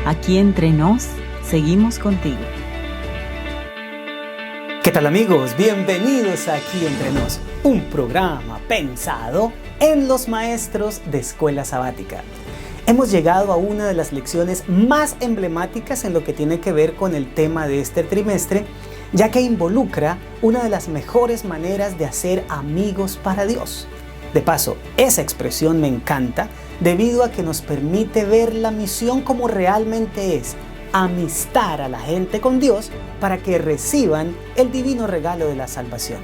Aquí entre nos, seguimos contigo. ¿Qué tal, amigos? Bienvenidos a Aquí entre nos, un programa pensado en los maestros de escuela sabática. Hemos llegado a una de las lecciones más emblemáticas en lo que tiene que ver con el tema de este trimestre, ya que involucra una de las mejores maneras de hacer amigos para Dios. De paso, esa expresión me encanta debido a que nos permite ver la misión como realmente es: amistar a la gente con Dios para que reciban el divino regalo de la salvación.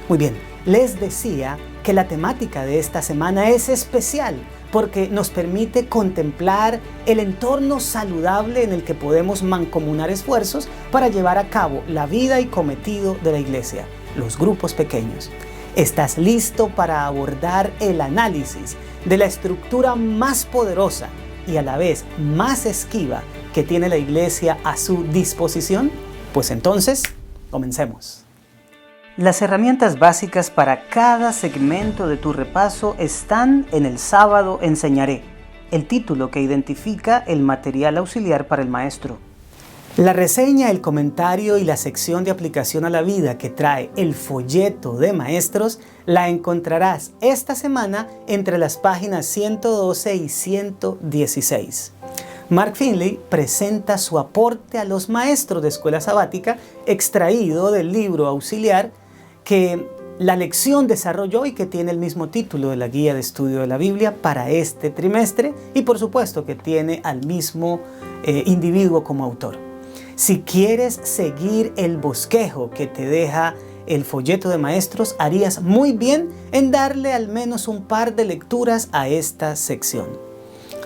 Muy bien, les decía que la temática de esta semana es especial porque nos permite contemplar el entorno saludable en el que podemos mancomunar esfuerzos para llevar a cabo la vida y cometido de la iglesia, los grupos pequeños. ¿Estás listo para abordar el análisis de la estructura más poderosa y a la vez más esquiva que tiene la iglesia a su disposición? Pues entonces, comencemos. Las herramientas básicas para cada segmento de tu repaso están en El Sábado Enseñaré, el título que identifica el material auxiliar para el maestro. La reseña, el comentario y la sección de aplicación a la vida que trae el folleto de maestros la encontrarás esta semana entre las páginas 112 y 116. Mark Finley presenta su aporte a los maestros de escuela sabática extraído del libro auxiliar que la lección desarrolló y que tiene el mismo título de la guía de estudio de la Biblia para este trimestre y por supuesto que tiene al mismo individuo como autor. Si quieres seguir el bosquejo que te deja el folleto de maestros, harías muy bien en darle al menos un par de lecturas a esta sección.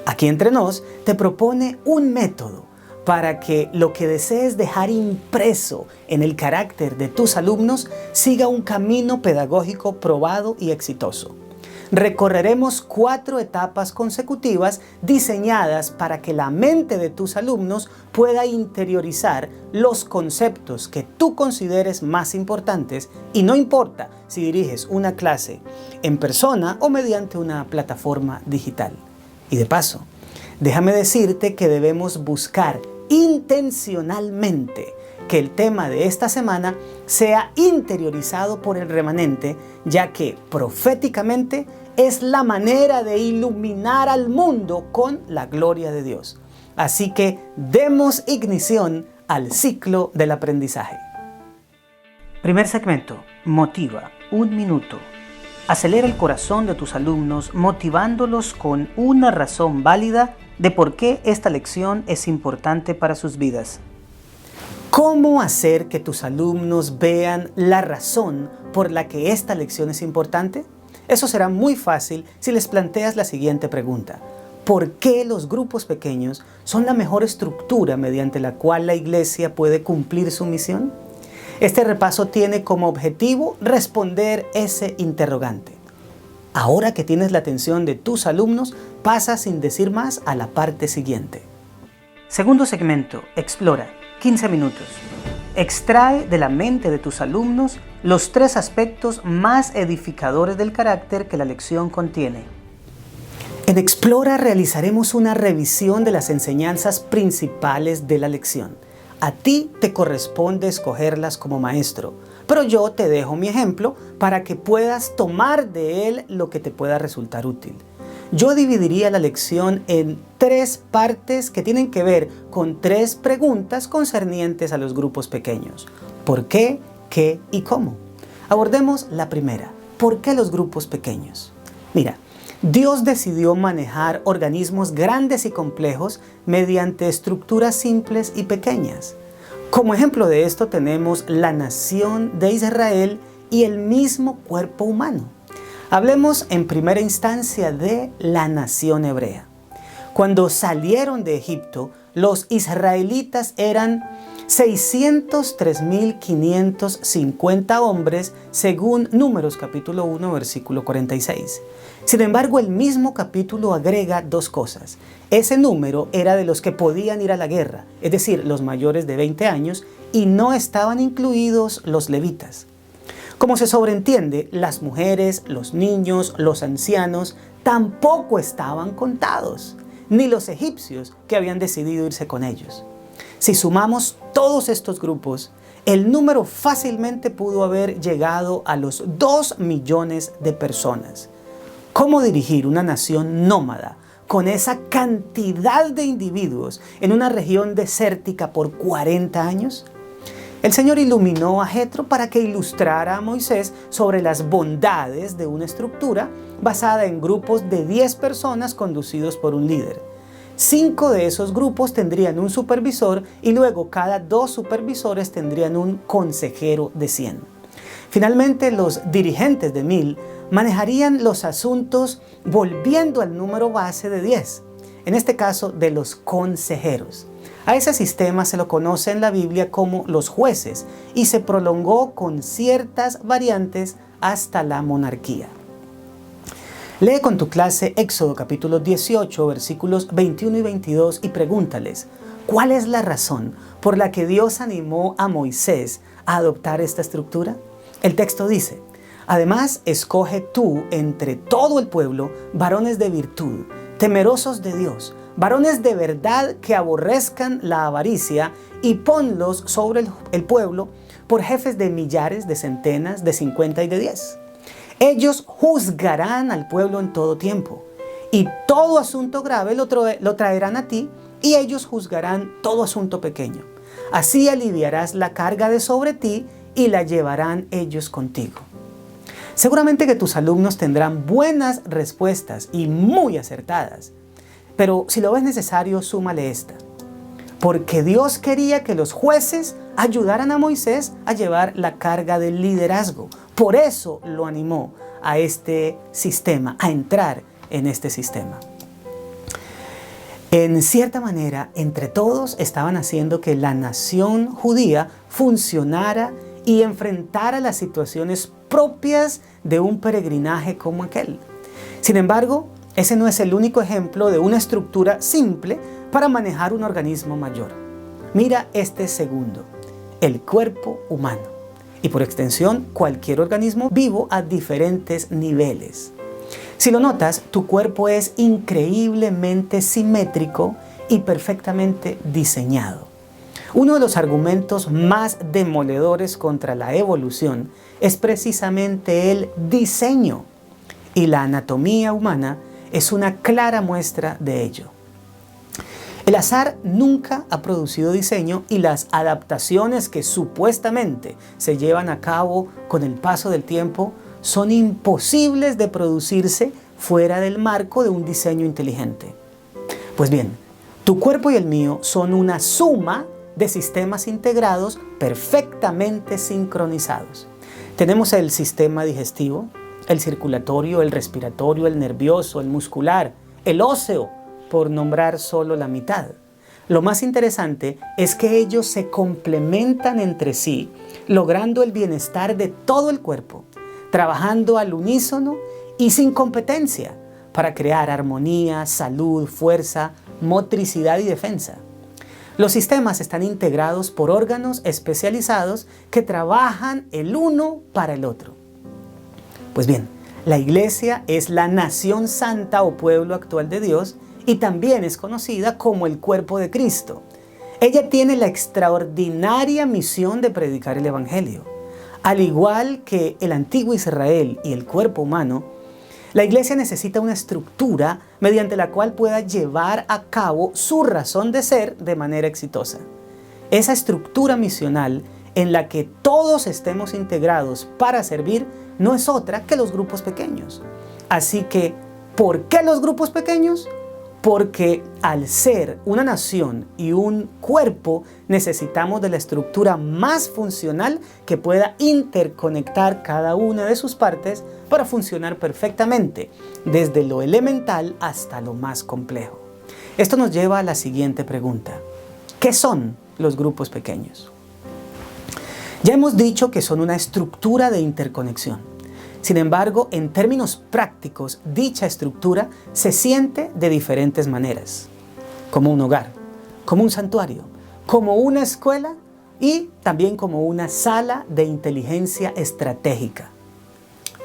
Aquí entre nos te propone un método para que lo que desees dejar impreso en el carácter de tus alumnos siga un camino pedagógico probado y exitoso. Recorreremos 4 etapas consecutivas diseñadas para que la mente de tus alumnos pueda interiorizar los conceptos que tú consideres más importantes, y no importa si diriges una clase en persona o mediante una plataforma digital. Y de paso, déjame decirte que debemos buscar intencionalmente que el tema de esta semana sea interiorizado por el remanente, ya que proféticamente es la manera de iluminar al mundo con la gloria de Dios. Así que demos ignición al ciclo del aprendizaje. Primer segmento: motiva, 1 minuto. Acelera el corazón de tus alumnos motivándolos con una razón válida de por qué esta lección es importante para sus vidas. ¿Cómo hacer que tus alumnos vean la razón por la que esta lección es importante? Eso será muy fácil si les planteas la siguiente pregunta: ¿por qué los grupos pequeños son la mejor estructura mediante la cual la iglesia puede cumplir su misión? Este repaso tiene como objetivo responder ese interrogante. Ahora que tienes la atención de tus alumnos, pasa sin decir más a la parte siguiente. Segundo segmento: explora, 15 minutos. Extrae de la mente de tus alumnos los 3 aspectos más edificadores del carácter que la lección contiene. En Explora realizaremos una revisión de las enseñanzas principales de la lección. A ti te corresponde escogerlas como maestro, pero yo te dejo mi ejemplo para que puedas tomar de él lo que te pueda resultar útil. Yo dividiría la lección en 3 partes que tienen que ver con 3 preguntas concernientes a los grupos pequeños: ¿por qué, qué y cómo? Abordemos la primera: ¿por qué los grupos pequeños? Mira, Dios decidió manejar organismos grandes y complejos mediante estructuras simples y pequeñas. Como ejemplo de esto tenemos la nación de Israel y el mismo cuerpo humano. Hablemos en primera instancia de la nación hebrea. Cuando salieron de Egipto, los israelitas eran 603.550 hombres según Números capítulo 1 versículo 46. Sin embargo, el mismo capítulo agrega 2 cosas. Ese número era de los que podían ir a la guerra, es decir, los mayores de 20 años, y no estaban incluidos los levitas. Como se sobreentiende, las mujeres, los niños, los ancianos tampoco estaban contados. ni los egipcios que habían decidido irse con ellos. Si sumamos todos estos grupos, el número fácilmente pudo haber llegado a los 2 millones de personas. ¿Cómo dirigir una nación nómada con esa cantidad de individuos en una región desértica por 40 años? El Señor iluminó a Jetro para que ilustrara a Moisés sobre las bondades de una estructura basada en grupos de 10 personas conducidos por un líder. 5 de esos grupos tendrían un supervisor y luego cada 2 supervisores tendrían un consejero de 100. Finalmente, los dirigentes de 1000 manejarían los asuntos volviendo al número base de 10, en este caso de los consejeros. A ese sistema se lo conoce en la Biblia como los jueces y se prolongó con ciertas variantes hasta la monarquía. Lee con tu clase Éxodo capítulo 18, versículos 21 y 22 y pregúntales, ¿cuál es la razón por la que Dios animó a Moisés a adoptar esta estructura? El texto dice, además, escoge tú entre todo el pueblo varones de virtud, temerosos de Dios, varones de verdad que aborrezcan la avaricia y ponlos sobre el pueblo por jefes de millares, de centenas, de 50 y de 10. Ellos juzgarán al pueblo en todo tiempo y todo asunto grave lo traerán a ti y ellos juzgarán todo asunto pequeño. Así aliviarás la carga de sobre ti y la llevarán ellos contigo. Seguramente que tus alumnos tendrán buenas respuestas y muy acertadas, pero si lo ves necesario, súmale esta. Porque Dios quería que los jueces ayudaran a Moisés a llevar la carga del liderazgo. Por eso lo animó a este sistema, a entrar en este sistema. En cierta manera, entre todos estaban haciendo que la nación judía funcionara y enfrentara las situaciones propias de un peregrinaje como aquel. Sin embargo, ese no es el único ejemplo de una estructura simple para manejar un organismo mayor. Mira este segundo, el cuerpo humano, y por extensión cualquier organismo vivo a diferentes niveles. Si lo notas, tu cuerpo es increíblemente simétrico y perfectamente diseñado. Uno de los argumentos más demoledores contra la evolución es precisamente el diseño, y la anatomía humana es una clara muestra de ello. El azar nunca ha producido diseño y las adaptaciones que supuestamente se llevan a cabo con el paso del tiempo son imposibles de producirse fuera del marco de un diseño inteligente. Pues bien, tu cuerpo y el mío son una suma de sistemas integrados perfectamente sincronizados. Tenemos el sistema digestivo, el circulatorio, el respiratorio, el nervioso, el muscular, el óseo, por nombrar solo la mitad. Lo más interesante es que ellos se complementan entre sí, logrando el bienestar de todo el cuerpo, trabajando al unísono y sin competencia para crear armonía, salud, fuerza, motricidad y defensa. Los sistemas están integrados por órganos especializados que trabajan el uno para el otro. Pues bien, la Iglesia es la nación santa o pueblo actual de Dios y también es conocida como el cuerpo de Cristo. Ella tiene la extraordinaria misión de predicar el Evangelio. Al igual que el antiguo Israel y el cuerpo humano, la Iglesia necesita una estructura mediante la cual pueda llevar a cabo su razón de ser de manera exitosa. Esa estructura misional en la que todos estemos integrados para servir no es otra que los grupos pequeños. Así que, ¿por qué los grupos pequeños? Porque al ser una nación y un cuerpo, necesitamos de la estructura más funcional que pueda interconectar cada una de sus partes para funcionar perfectamente, desde lo elemental hasta lo más complejo. Esto nos lleva a la siguiente pregunta. ¿Qué son los grupos pequeños? Ya hemos dicho que son una estructura de interconexión. Sin embargo, en términos prácticos, dicha estructura se siente de diferentes maneras. Como un hogar, como un santuario, como una escuela y también como una sala de inteligencia estratégica.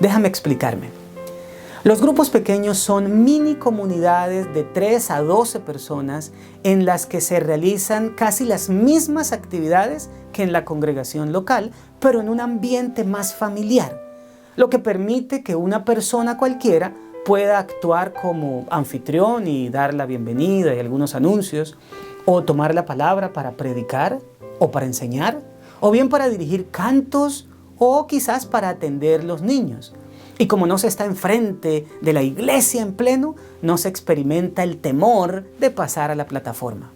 Déjame explicarme. Los grupos pequeños son mini comunidades de 3 a 12 personas en las que se realizan casi las mismas actividades que en la congregación local, pero en un ambiente más familiar, lo que permite que una persona cualquiera pueda actuar como anfitrión y dar la bienvenida y algunos anuncios, o tomar la palabra para predicar o para enseñar, o bien para dirigir cantos o quizás para atender los niños. Y como no se está enfrente de la iglesia en pleno, no se experimenta el temor de pasar a la plataforma.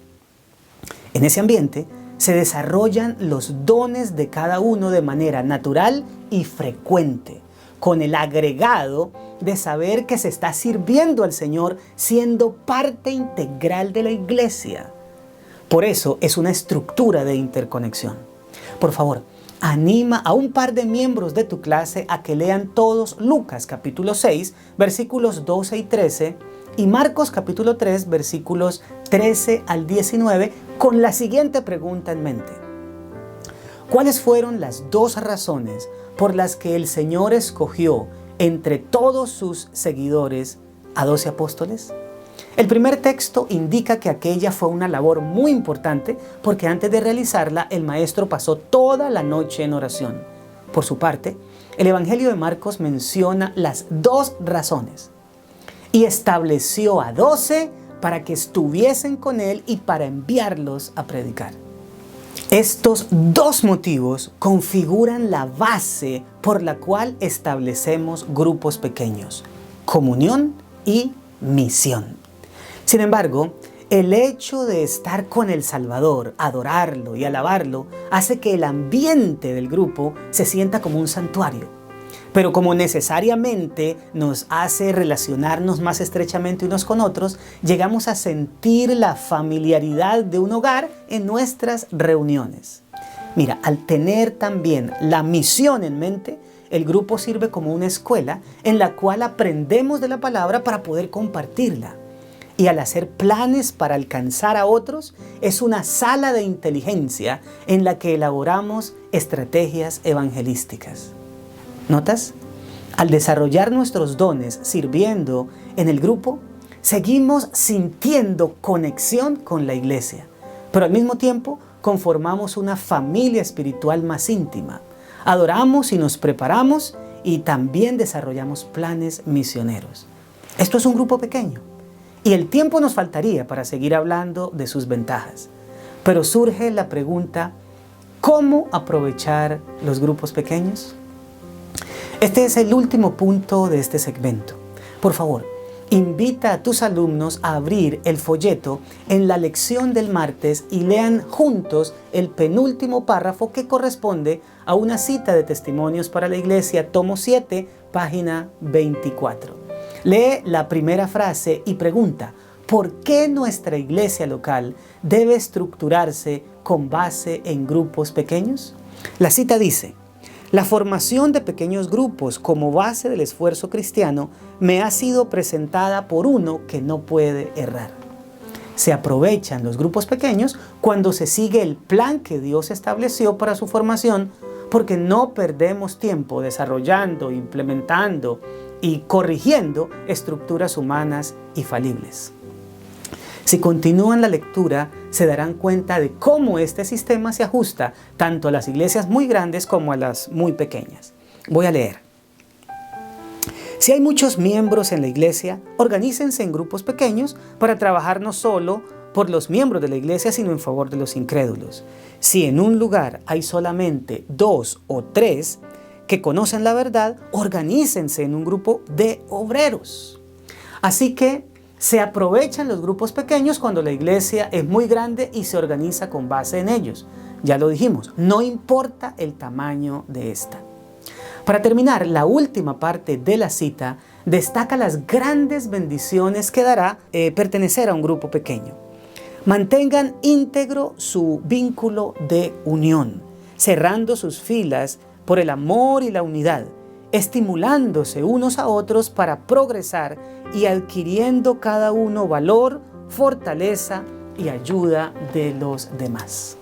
En ese ambiente se desarrollan los dones de cada uno de manera natural y frecuente, con el agregado de saber que se está sirviendo al Señor siendo parte integral de la iglesia. Por eso es una estructura de interconexión. Por favor, anima a un par de miembros de tu clase a que lean todos Lucas capítulo 6, versículos 12 y 13 y Marcos capítulo 3, versículos 13 al 19 con la siguiente pregunta en mente. ¿Cuáles fueron las 2 razones por las que el Señor escogió entre todos sus seguidores a 12 apóstoles? El primer texto indica que aquella fue una labor muy importante porque antes de realizarla el maestro pasó toda la noche en oración. Por su parte, el Evangelio de Marcos menciona las 2 razones y estableció a 12 para que estuviesen con él y para enviarlos a predicar. Estos 2 motivos configuran la base por la cual establecemos grupos pequeños: comunión y misión. Sin embargo, el hecho de estar con el Salvador, adorarlo y alabarlo, hace que el ambiente del grupo se sienta como un santuario. Pero como necesariamente nos hace relacionarnos más estrechamente unos con otros, llegamos a sentir la familiaridad de un hogar en nuestras reuniones. Mira, al tener también la misión en mente, el grupo sirve como una escuela en la cual aprendemos de la palabra para poder compartirla. Y al hacer planes para alcanzar a otros, es una sala de inteligencia en la que elaboramos estrategias evangelísticas. ¿Notas? Al desarrollar nuestros dones sirviendo en el grupo, seguimos sintiendo conexión con la iglesia, pero al mismo tiempo conformamos una familia espiritual más íntima. Adoramos y nos preparamos y también desarrollamos planes misioneros. Esto es un grupo pequeño. Y el tiempo nos faltaría para seguir hablando de sus ventajas. Pero surge la pregunta, ¿cómo aprovechar los grupos pequeños? Este es el último punto de este segmento. Por favor, invita a tus alumnos a abrir el folleto en la lección del martes y lean juntos el penúltimo párrafo que corresponde a una cita de Testimonios para la Iglesia, tomo 7, página 24. Lee la primera frase y pregunta, ¿por qué nuestra iglesia local debe estructurarse con base en grupos pequeños? La cita dice, la formación de pequeños grupos como base del esfuerzo cristiano me ha sido presentada por uno que no puede errar. Se aprovechan los grupos pequeños cuando se sigue el plan que Dios estableció para su formación, porque no perdemos tiempo desarrollando, implementando y corrigiendo estructuras humanas y falibles. Si continúan la lectura, se darán cuenta de cómo este sistema se ajusta tanto a las iglesias muy grandes como a las muy pequeñas. Voy a leer. Si hay muchos miembros en la iglesia, organícense en grupos pequeños para trabajar no solo por los miembros de la iglesia, sino en favor de los incrédulos. Si en un lugar hay solamente 2 o 3 que conocen la verdad, organícense en un grupo de obreros. Así que se aprovechan los grupos pequeños cuando la iglesia es muy grande y se organiza con base en ellos. Ya lo dijimos, no importa el tamaño de esta. Para terminar, la última parte de la cita destaca las grandes bendiciones que dará pertenecer a un grupo pequeño. Mantengan íntegro su vínculo de unión, cerrando sus filas por el amor y la unidad, estimulándose unos a otros para progresar y adquiriendo cada uno valor, fortaleza y ayuda de los demás.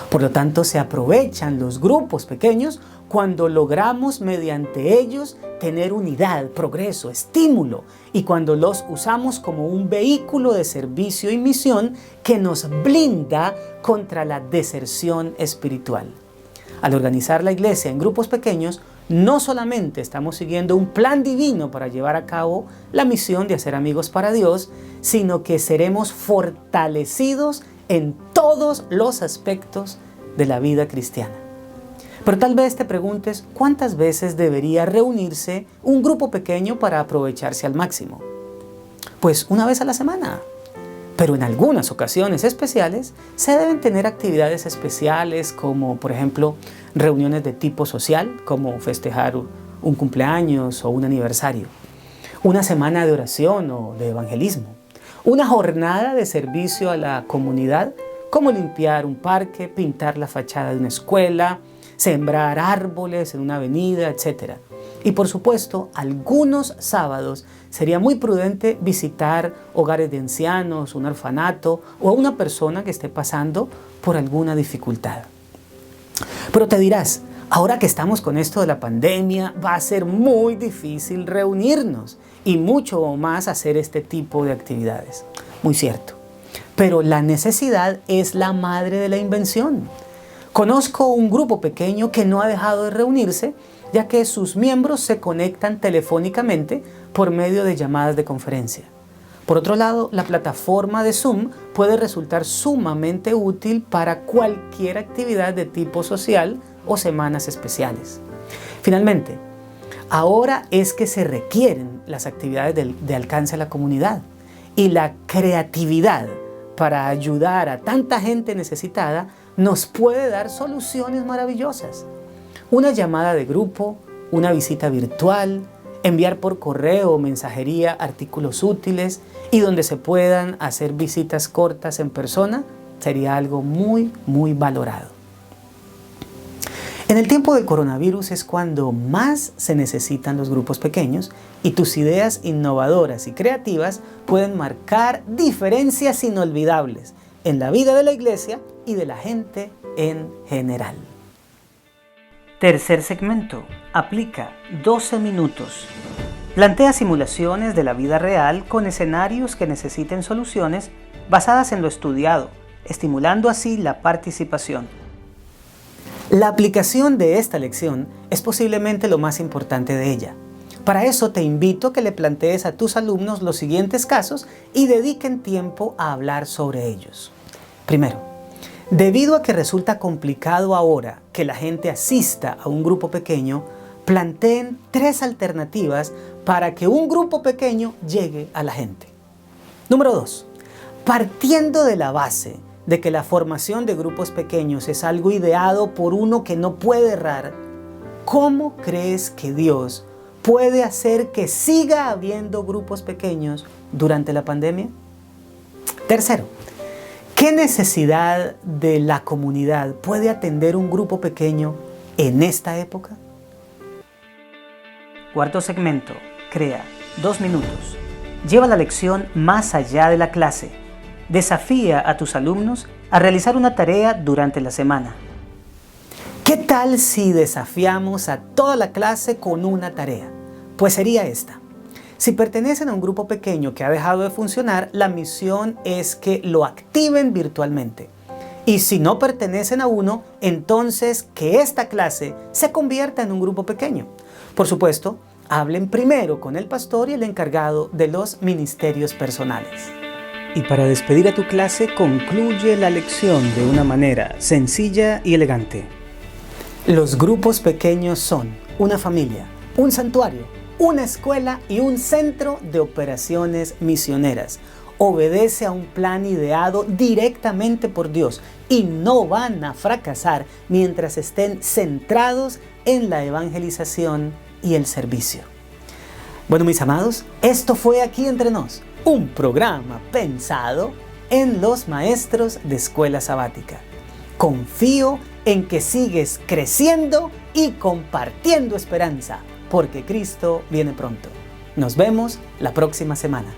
Por lo tanto, se aprovechan los grupos pequeños cuando logramos mediante ellos tener unidad, progreso, estímulo, y cuando los usamos como un vehículo de servicio y misión que nos blinda contra la deserción espiritual. Al organizar la iglesia en grupos pequeños, no solamente estamos siguiendo un plan divino para llevar a cabo la misión de hacer amigos para Dios, sino que seremos fortalecidos en todos los aspectos de la vida cristiana. Pero tal vez te preguntes, ¿cuántas veces debería reunirse un grupo pequeño para aprovecharse al máximo? Pues una vez a la semana. Pero en algunas ocasiones especiales se deben tener actividades especiales como, por ejemplo, reuniones de tipo social, como festejar un cumpleaños o un aniversario, una semana de oración o de evangelismo, una jornada de servicio a la comunidad, como limpiar un parque, pintar la fachada de una escuela, sembrar árboles en una avenida, etc. Y por supuesto, algunos sábados sería muy prudente visitar hogares de ancianos, un orfanato o a una persona que esté pasando por alguna dificultad. Pero te dirás, ahora que estamos con esto de la pandemia, va a ser muy difícil reunirnos y mucho más hacer este tipo de actividades. Muy cierto. Pero la necesidad es la madre de la invención. Conozco un grupo pequeño que no ha dejado de reunirse, ya que sus miembros se conectan telefónicamente por medio de llamadas de conferencia. Por otro lado, la plataforma de Zoom puede resultar sumamente útil para cualquier actividad de tipo social o semanas especiales. Finalmente, ahora es que se requieren las actividades de alcance a la comunidad y la creatividad para ayudar a tanta gente necesitada nos puede dar soluciones maravillosas. Una llamada de grupo, una visita virtual, enviar por correo o mensajería artículos útiles y donde se puedan hacer visitas cortas en persona sería algo muy valorado. En el tiempo del coronavirus es cuando más se necesitan los grupos pequeños y tus ideas innovadoras y creativas pueden marcar diferencias inolvidables en la vida de la iglesia y de la gente en general. Tercer segmento. Aplica 12 minutos. Plantea simulaciones de la vida real con escenarios que necesiten soluciones basadas en lo estudiado, estimulando así la participación. La aplicación de esta lección es posiblemente lo más importante de ella. Para eso te invito a que le plantees a tus alumnos los siguientes casos y dediquen tiempo a hablar sobre ellos. Primero, debido a que resulta complicado ahora que la gente asista a un grupo pequeño, planteen 3 alternativas para que un grupo pequeño llegue a la gente. Número 2. Partiendo de la base de que la formación de grupos pequeños es algo ideado por uno que no puede errar, ¿cómo crees que Dios puede hacer que siga habiendo grupos pequeños durante la pandemia? Tercero, ¿qué necesidad de la comunidad puede atender un grupo pequeño en esta época? Cuarto segmento. Crea 2 minutos. Lleva la lección más allá de la clase. Desafía a tus alumnos a realizar una tarea durante la semana. ¿Qué tal si desafiamos a toda la clase con una tarea? Pues sería esta. Si pertenecen a un grupo pequeño que ha dejado de funcionar, la misión es que lo activen virtualmente. Y si no pertenecen a uno, entonces que esta clase se convierta en un grupo pequeño. Por supuesto, hablen primero con el pastor y el encargado de los ministerios personales. Y para despedir a tu clase, concluye la lección de una manera sencilla y elegante. Los grupos pequeños son una familia, un santuario, una escuela y un centro de operaciones misioneras. Obedece a un plan ideado directamente por Dios y no van a fracasar mientras estén centrados en la evangelización y el servicio. Bueno, mis amados, esto fue Aquí Entre Nos, un programa pensado en los maestros de escuela sabática. Confío en que sigues creciendo y compartiendo esperanza, porque Cristo viene pronto. Nos vemos la próxima semana.